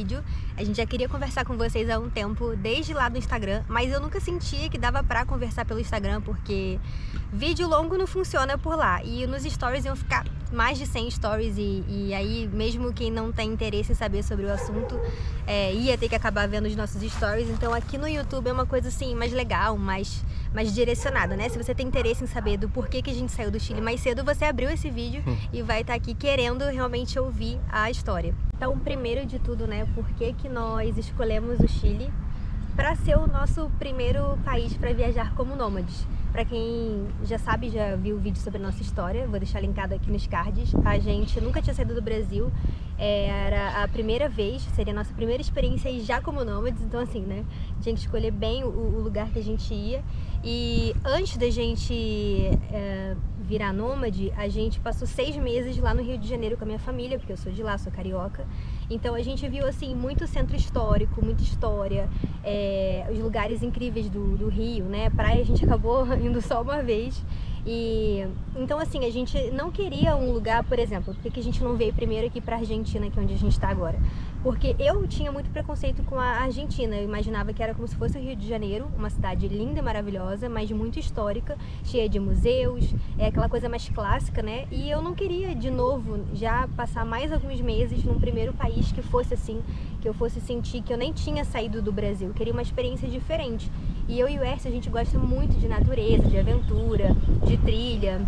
vídeo. A gente já queria conversar com vocês há um tempo, desde lá do Instagram, mas eu nunca sentia que dava pra conversar pelo Instagram, porque vídeo longo não funciona por lá. E nos stories iam ficar mais de 100 stories e aí mesmo quem não tem interesse em saber sobre o assunto ia ter que acabar vendo os nossos stories. Então aqui no YouTube é uma coisa assim mais legal, mais direcionada, né? Se você tem interesse em saber do porquê que a gente saiu do Chile mais cedo, você abriu esse vídeo e vai estar aqui querendo realmente ouvir a história. Então, primeiro de tudo, né, por que nós escolhemos o Chile para ser o nosso primeiro país para viajar como nômades? Para quem já sabe, já viu o vídeo sobre a nossa história, vou deixar linkado aqui nos cards. A gente nunca tinha saído do Brasil, era a primeira vez, seria a nossa primeira experiência e já como nômades, então assim, né, tinha que escolher bem o lugar que a gente ia. E antes da gente virar nômade, a gente passou 6 meses lá no Rio de Janeiro com a minha família, porque eu sou de lá, sou carioca. Então a gente viu assim muito centro histórico, muita história, os lugares incríveis do Rio, né? Praia a gente acabou indo só uma vez. E então assim, a gente não queria um lugar, por exemplo, por que a gente não veio primeiro aqui pra Argentina, que é onde a gente tá agora? Porque eu tinha muito preconceito com a Argentina, eu imaginava que era como se fosse o Rio de Janeiro, uma cidade linda e maravilhosa, mas muito histórica, cheia de museus, aquela coisa mais clássica, né? E eu não queria de novo já passar mais alguns meses num primeiro país que fosse assim, que eu fosse sentir que eu nem tinha saído do Brasil, eu queria uma experiência diferente. E eu e o Ercio, a gente gosta muito de natureza, de aventura, de trilha,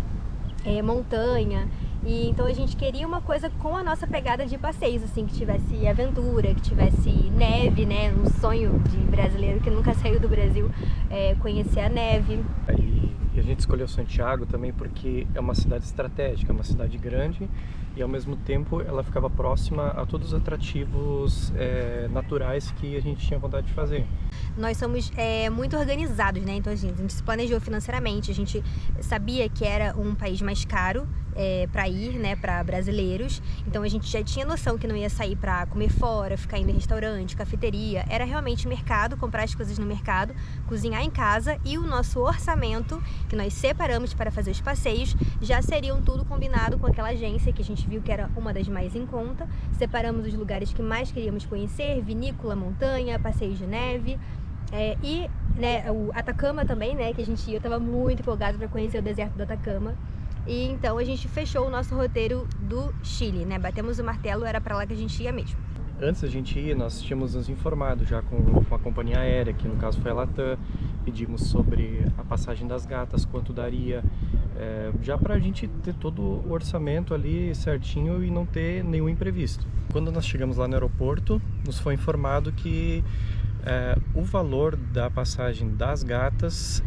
montanha. E então a gente queria uma coisa com a nossa pegada de passeios, assim, que tivesse aventura, que tivesse neve, né? Um sonho de brasileiro que nunca saiu do Brasil, conhecer a neve. E a gente escolheu Santiago também porque é uma cidade estratégica, é uma cidade grande e ao mesmo tempo ela ficava próxima a todos os atrativos naturais que a gente tinha vontade de fazer. Nós somos muito organizados, né? Então a gente se planejou financeiramente, a gente sabia que era um país mais caro para ir, né, para brasileiros. Então a gente já tinha noção que não ia sair para comer fora, ficar indo em restaurante, cafeteria. Era realmente mercado, comprar as coisas no mercado, cozinhar em casa, e o nosso orçamento que nós separamos para fazer os passeios já seriam tudo combinado com aquela agência que a gente viu que era uma das mais em conta. Separamos os lugares que mais queríamos conhecer: vinícola, montanha, passeios de neve. E né, o Atacama também, né, que a gente ia, eu estava muito empolgado para conhecer o deserto do Atacama. E então a gente fechou o nosso roteiro do Chile, né, batemos o martelo, era para lá que a gente ia mesmo. Antes da gente ir, nós tínhamos nos informado já com a companhia aérea, que no caso foi a Latam, pedimos sobre a passagem das gatas, quanto daria, já para a gente ter todo o orçamento ali certinho e não ter nenhum imprevisto. Quando nós chegamos lá no aeroporto, nos foi informado que o valor da passagem das gatas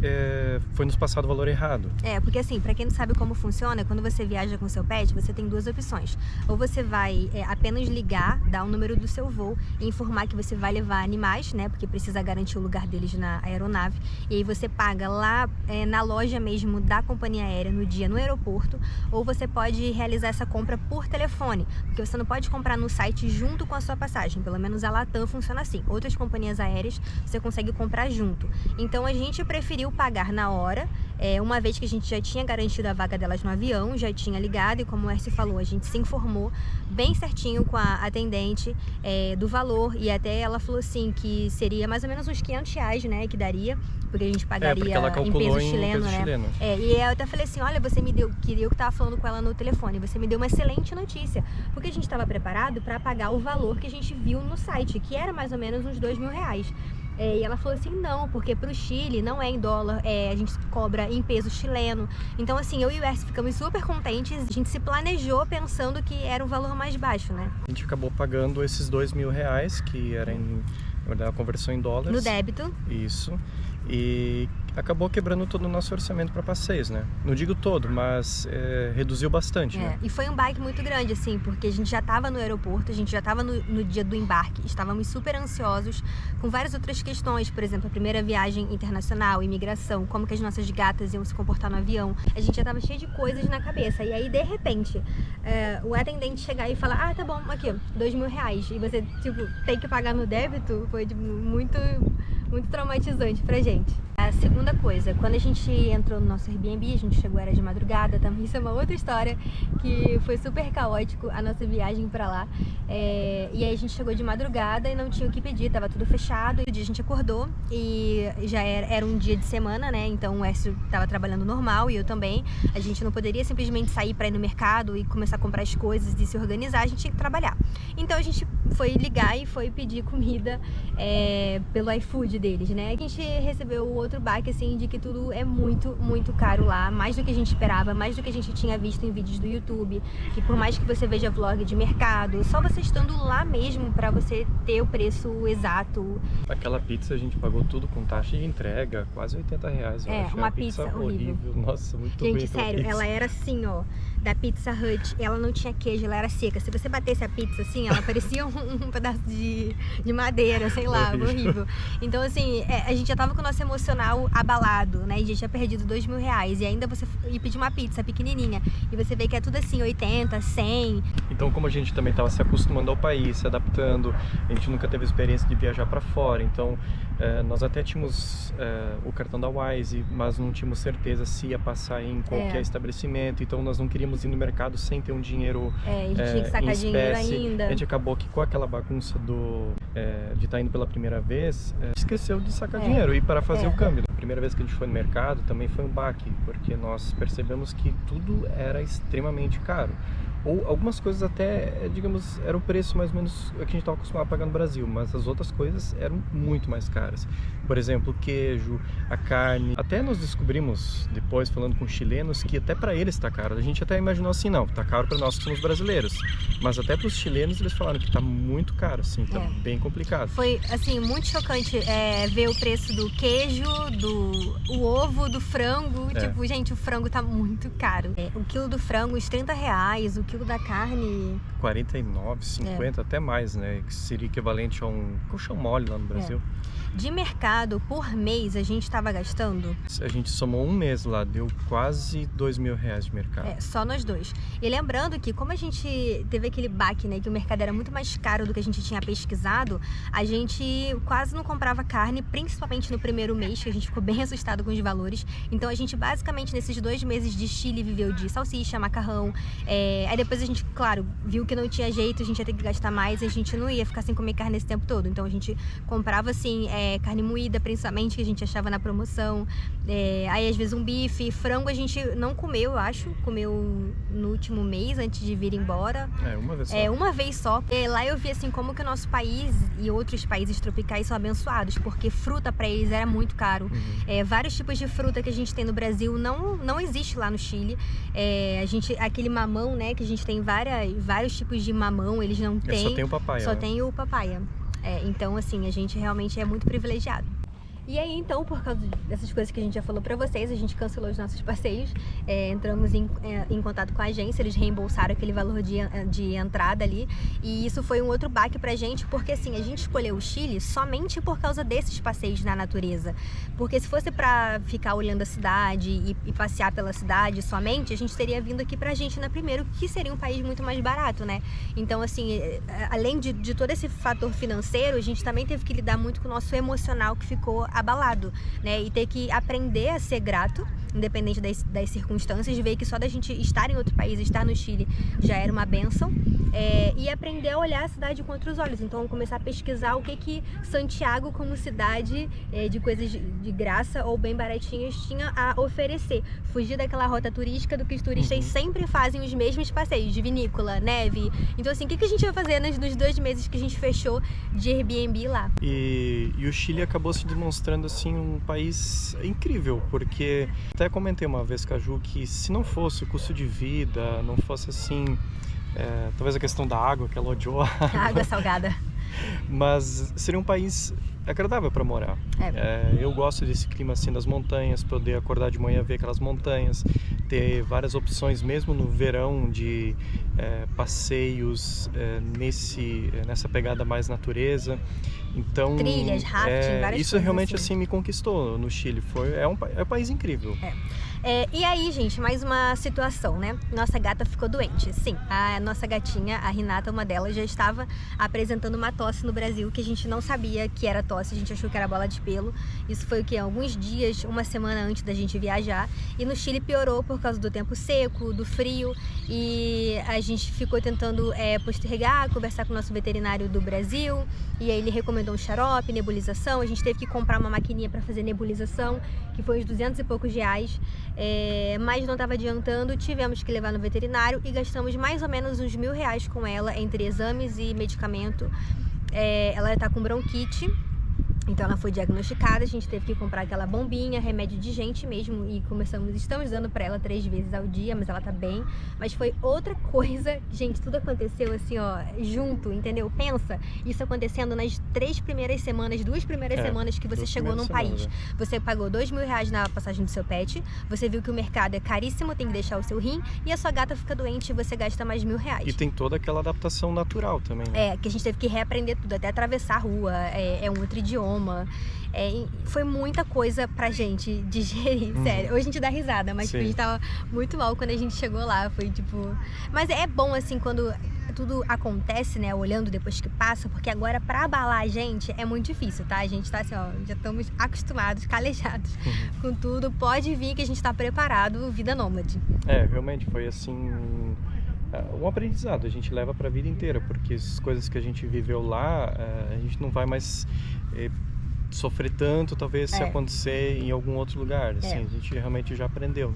foi nos passado o valor errado. Porque assim, pra quem não sabe como funciona, quando você viaja com seu pet, você tem duas opções. Ou você vai apenas ligar, dar o número do seu voo e informar que você vai levar animais, né? Porque precisa garantir o lugar deles na aeronave. E aí você paga lá na loja mesmo da companhia aérea no dia no aeroporto. Ou você pode realizar essa compra por telefone, porque você não pode comprar no site junto com a sua passagem. Pelo menos a Latam funciona assim. Outras companhias aéreas você consegue comprar junto. Então a gente preferiu pagar na hora, uma vez que a gente já tinha garantido a vaga delas no avião, já tinha ligado, e como o Ercio falou, a gente se informou bem certinho com a atendente do valor, e até ela falou assim que seria mais ou menos uns R$500, né, que daria, porque a gente pagaria em peso chileno, né? E eu até falei assim, olha, você me deu, que eu tava falando com ela no telefone, você me deu uma excelente notícia, porque a gente estava preparado para pagar o valor que a gente viu no site, que era mais ou menos uns R$2.000. E ela falou assim, não, porque pro Chile não é em dólar, a gente cobra em peso chileno. Então assim, eu e o Ercio ficamos super contentes, a gente se planejou pensando que era um valor mais baixo, né? A gente acabou pagando esses R$2.000, que era na verdade a conversão em dólares. No débito. Isso. E acabou quebrando todo o nosso orçamento para passeios, né? Não digo todo, mas reduziu bastante, né? E foi um baque muito grande, assim, porque a gente já estava no aeroporto, a gente já estava no dia do embarque, estávamos super ansiosos com várias outras questões, por exemplo, a primeira viagem internacional, imigração, como que as nossas gatas iam se comportar no avião. A gente já estava cheio de coisas na cabeça, e aí, de repente, o atendente chegar e falar, tá bom, aqui, R$2.000, e você, tipo, tem que pagar no débito, foi tipo, muito traumatizante pra gente. a segunda coisa, quando a gente entrou no nosso Airbnb, a gente chegou, era de madrugada também, isso é uma outra história, que foi super caótico a nossa viagem pra lá. E aí a gente chegou de madrugada e não tinha o que pedir, tava tudo fechado. E o dia a gente acordou e já era um dia de semana, né? Então o Écio tava trabalhando normal e eu também. A gente não poderia simplesmente sair pra ir no mercado e começar a comprar as coisas e se organizar, a gente tinha que trabalhar. Então a gente foi ligar e foi pedir comida pelo iFood deles, né? A gente recebeu outro baque, assim, de que tudo é muito, muito caro lá, mais do que a gente esperava, mais do que a gente tinha visto em vídeos do YouTube, que por mais que você veja vlog de mercado, só você estando lá mesmo pra você ter o preço exato. Aquela pizza a gente pagou tudo com taxa de entrega, quase R$80, eu acho. Uma pizza horrível. Nossa, muito ruim. Gente, sério, ela era assim, ó, da Pizza Hut, ela não tinha queijo, ela era seca. Se você batesse a pizza assim, ela parecia um pedaço de madeira, sei lá, horrível. Então, assim, a gente já tava com o nosso emocional abalado, né? E a gente tinha perdido R$2.000. E ainda você ia pedir uma pizza pequenininha. E você vê que é tudo assim, 80, 100. Então, como a gente também tava se acostumando ao país, se adaptando, a gente nunca teve experiência de viajar para fora. Então, nós até tínhamos o cartão da Wise, mas não tínhamos certeza se ia passar em qualquer estabelecimento. Então, nós não queríamos ir no mercado sem ter um dinheiro a gente tinha que sacar dinheiro ainda. A gente acabou que com aquela bagunça de estar indo pela primeira vez, esqueceu de sacar dinheiro e para fazer o câmbio. A primeira vez que a gente foi no mercado também foi um baque, porque nós percebemos que tudo era extremamente caro. Ou algumas coisas até, digamos, era o preço mais ou menos que a gente estava acostumado a pagar no Brasil, mas as outras coisas eram muito mais caras. Por exemplo, o queijo, a carne. Até nós descobrimos, depois falando com chilenos, que até para eles está caro. A gente até imaginou assim, não, tá caro para nós que somos brasileiros. Mas até para os chilenos eles falaram que tá muito caro, assim, tá bem complicado. Foi, assim, muito chocante ver o preço do queijo, o ovo, do frango. Tipo, gente, o frango tá muito caro. O quilo do frango, uns R$30, o quilo da carne... 49, 50, até mais, né? Que seria equivalente a um colchão mole lá no Brasil. De mercado, por mês, a gente estava gastando... A gente somou um mês lá, deu quase R$2.000 de mercado. Só nós dois. E lembrando que, como a gente teve aquele baque, né, que o mercado era muito mais caro do que a gente tinha pesquisado, a gente quase não comprava carne, principalmente no primeiro mês, que a gente ficou bem assustado com os valores. Então a gente, basicamente, nesses 2 meses de Chile, viveu de salsicha, macarrão. Aí depois a gente, claro, viu que não tinha jeito, a gente ia ter que gastar mais e a gente não ia ficar sem comer carne esse tempo todo. Então a gente comprava, assim, carne moída, principalmente, que a gente achava na promoção. Aí às vezes um bife, frango a gente não comeu, eu acho. Comeu no último mês, antes de vir embora. Uma vez só. Uma vez só. Lá eu vi, assim, como que o nosso país e outros países tropicais são abençoados, porque fruta pra eles era muito caro. Vários tipos de fruta que a gente tem no Brasil não existe lá no Chile. Aquele mamão, né, que a gente tem vários tipos de mamão, eles não têm. Só tem o papaya. Só tem o papaya. Então, assim, a gente realmente é muito privilegiado. E aí, então, por causa dessas coisas que a gente já falou pra vocês, a gente cancelou os nossos passeios, entramos em contato com a agência, eles reembolsaram aquele valor de entrada ali, e isso foi um outro baque pra gente, porque assim, a gente escolheu o Chile somente por causa desses passeios na natureza, porque se fosse pra ficar olhando a cidade e passear pela cidade somente, a gente teria vindo aqui pra Argentina primeiro, que seria um país muito mais barato, né? Então, assim, além de todo esse fator financeiro, a gente também teve que lidar muito com o nosso emocional, que ficou abalado, né? E ter que aprender a ser grato, independente das circunstâncias, ver que só da gente estar em outro país, estar no Chile, já era uma bênção, e aprender a olhar a cidade com outros olhos. Então, começar a pesquisar o que Santiago, como cidade de coisas de graça ou bem baratinhas, tinha a oferecer. Fugir daquela rota turística do que os turistas sempre fazem os mesmos passeios, de vinícola, neve. Então, assim, o que a gente vai fazer nos 2 meses que a gente fechou de Airbnb lá? E o Chile acabou se demonstrando, assim, um país incrível, porque até comentei uma vez com a Ju que se não fosse o custo de vida, não fosse assim, talvez a questão da água, que ela odiou. A água salgada. Mas seria um país agradável para morar. Eu gosto desse clima assim das montanhas, poder acordar de manhã, ver aquelas montanhas, ter várias opções mesmo no verão de passeios nessa pegada mais natureza. Então, trilhas, rafting, várias isso coisas realmente assim me conquistou no Chile. É um país incrível. E aí, gente, mais uma situação, né? Nossa gata ficou doente. Sim, a nossa gatinha, a Renata, uma delas, já estava apresentando uma tosse no Brasil, que a gente não sabia que era tosse. tosse, a gente achou que era bola de pelo. Isso foi o quê? Alguns dias, uma semana antes da gente viajar. E no Chile piorou por causa do tempo seco, do frio, e a gente ficou tentando postergar, conversar com o nosso veterinário do Brasil, e aí ele recomendou um xarope, nebulização. A gente teve que comprar uma maquininha para fazer nebulização, que foi uns 200 e poucos reais, mas não estava adiantando, tivemos que levar no veterinário e gastamos mais ou menos uns R$1.000 com ela, entre exames e medicamento. Ela está com bronquite, então ela foi diagnosticada, a gente teve que comprar aquela bombinha, remédio de gente mesmo, e estamos dando pra ela 3 vezes ao dia, mas ela tá bem. Mas foi outra coisa, gente, tudo aconteceu assim, ó, junto, entendeu? Pensa, isso acontecendo nas 2 primeiras semanas que você chegou num país. Você pagou R$2.000 na passagem do seu pet, você viu que o mercado é caríssimo, tem que deixar o seu rim, e a sua gata fica doente e você gasta mais R$1.000. E tem toda aquela adaptação natural também, né? Que a gente teve que reaprender tudo, até atravessar a rua, é um outro idioma. Foi muita coisa pra gente digerir, sério. Hoje a gente dá risada, mas tipo, a gente tava muito mal quando a gente chegou lá, foi tipo... Mas é bom, assim, quando tudo acontece, né, olhando depois que passa, porque agora pra abalar a gente é muito difícil, tá? A gente tá assim, ó, já estamos acostumados, calejados com tudo. Pode vir que a gente tá preparado, vida nômade. Realmente foi assim... um aprendizado, a gente leva para a vida inteira, porque as coisas que a gente viveu lá, a gente não vai mais sofrer tanto, talvez, se acontecer em algum outro lugar, assim, a gente realmente já aprendeu.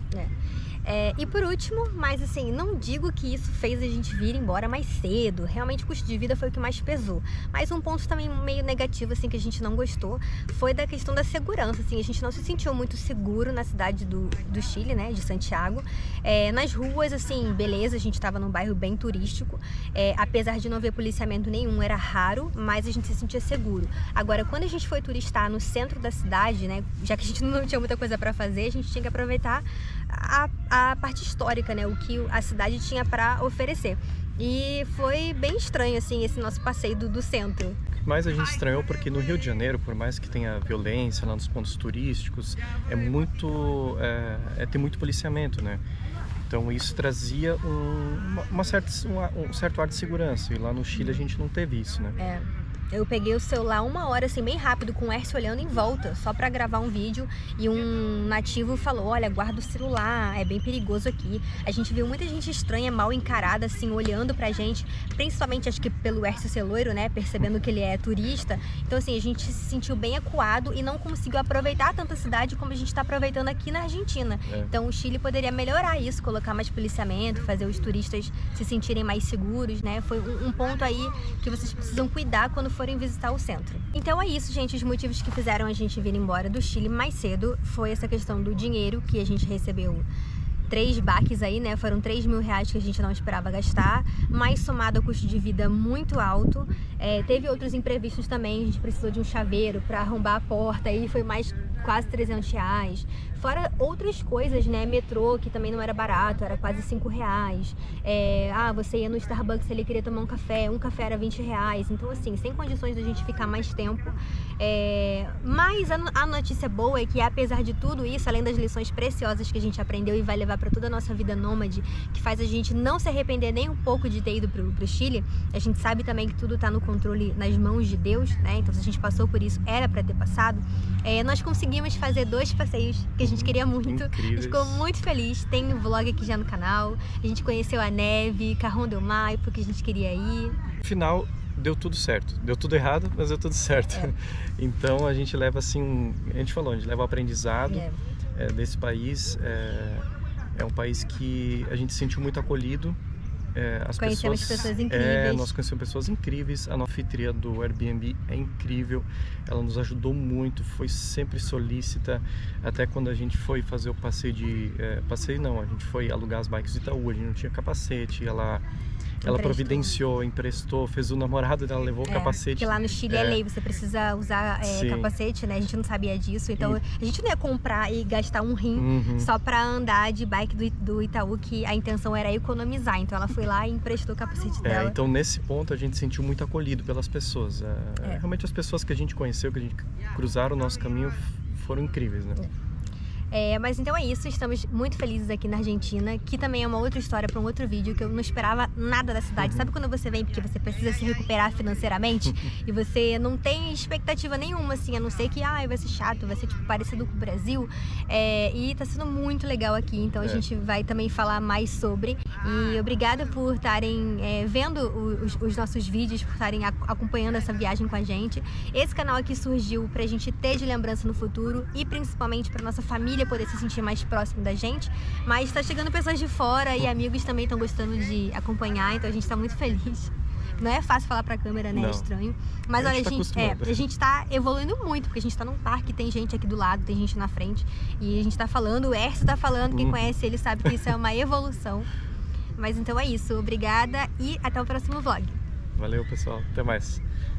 E por último, mas assim, não digo que isso fez a gente vir embora mais cedo, realmente o custo de vida foi o que mais pesou, mas um ponto também meio negativo, assim, que a gente não gostou, foi da questão da segurança, assim, a gente não se sentiu muito seguro na cidade do Chile, né, de Santiago. Nas ruas, assim, beleza, a gente estava num bairro bem turístico, apesar de não ver policiamento nenhum, era raro, mas a gente se sentia seguro. Agora, quando a gente foi turistar no centro da cidade, né, já que a gente não tinha muita coisa para fazer, a gente tinha que aproveitar a parte histórica, né, o que a cidade tinha para oferecer. E foi bem estranho, assim, esse nosso passeio do centro. Mas a gente estranhou porque no Rio de Janeiro, por mais que tenha violência lá nos pontos turísticos, tem muito policiamento, né? Então isso trazia um certo ar de segurança, e lá no Chile a gente não teve isso, né? Eu peguei o celular 1 hora, assim, bem rápido, com o Ercio olhando em volta, só pra gravar um vídeo, e um nativo falou, olha, guarda o celular, é bem perigoso aqui. A gente viu muita gente estranha, mal encarada, assim, olhando pra gente, principalmente, acho que pelo Ercio ser loiro, né, percebendo que ele é turista. Então, assim, a gente se sentiu bem acuado e não conseguiu aproveitar tanto a cidade como a gente tá aproveitando aqui na Argentina. Então, o Chile poderia melhorar isso, colocar mais policiamento, fazer os turistas se sentirem mais seguros, né. Foi um ponto aí que vocês precisam cuidar quando forem visitar o centro. Então é isso, gente, os motivos que fizeram a gente vir embora do Chile mais cedo foi essa questão do dinheiro, que a gente recebeu 3 baques aí, né, foram R$3.000 que a gente não esperava gastar, mais somado ao custo de vida muito alto. Teve outros imprevistos também, a gente precisou de um chaveiro para arrombar a porta, aí foi mais quase R$300. Fora outras coisas, né, metrô, que também não era barato, era quase R$5. Você ia no Starbucks, ele queria tomar um café era R$20. Então, assim, sem condições da gente ficar mais tempo. Mas a notícia boa é que, apesar de tudo isso, além das lições preciosas que a gente aprendeu e vai levar para toda a nossa vida nômade, que faz a gente não se arrepender nem um pouco de ter ido pro Chile, a gente sabe também que tudo tá no controle, nas mãos de Deus, né? Então, se a gente passou por isso, era para ter passado. Nós conseguimos fazer 2 passeios que a gente queria muito. Incríveis. A gente ficou muito feliz. Tem um vlog aqui já no canal. A gente conheceu a neve, Cajón del Maipo, que a gente queria ir. No final, deu tudo certo. Deu tudo errado, mas deu tudo certo. Então a gente leva assim, a gente leva o aprendizado desse país. É um país que a gente se sentiu muito acolhido. Conhecemos pessoas incríveis. Nós conhecemos pessoas incríveis. A nossa anfitriã do Airbnb é incrível. Ela nos ajudou muito, foi sempre solícita. Até quando a gente foi fazer o passeio a gente foi alugar as bikes de Itaú, a gente não tinha capacete. Ela providenciou, emprestou, fez o namorado dela, levou o capacete. Porque lá no Chile é lei, você precisa usar capacete, né? A gente não sabia disso, então a gente não ia comprar e gastar um rim só pra andar de bike do Itaú, que a intenção era economizar. Então ela foi lá e emprestou o capacete dela. Então nesse ponto a gente se sentiu muito acolhido pelas pessoas. Realmente as pessoas que a gente conheceu, que a gente cruzaram o nosso caminho, foram incríveis, né? Mas então é isso, estamos muito felizes aqui na Argentina, que também é uma outra história para um outro vídeo, que eu não esperava nada da cidade. Sabe quando você vem porque você precisa se recuperar financeiramente e você não tem expectativa nenhuma, assim, a não ser que vai ser chato, vai ser tipo parecido com o Brasil, e tá sendo muito legal aqui, então a gente vai também falar mais sobre. E obrigada por estarem vendo os nossos vídeos, por estarem acompanhando essa viagem com a gente. Esse canal aqui surgiu pra gente ter de lembrança no futuro e principalmente pra nossa família poder se sentir mais próximo da gente, mas tá chegando pessoas de fora e amigos também estão gostando de acompanhar, então a gente tá muito feliz. Não é fácil falar pra câmera, né? É estranho. Mas olha, a gente tá evoluindo muito, porque a gente tá num parque, tem gente aqui do lado, tem gente na frente, e a gente tá falando, o Hércio tá falando, quem conhece ele sabe que isso é uma evolução. Mas então é isso, obrigada e até o próximo vlog. Valeu, pessoal, até mais.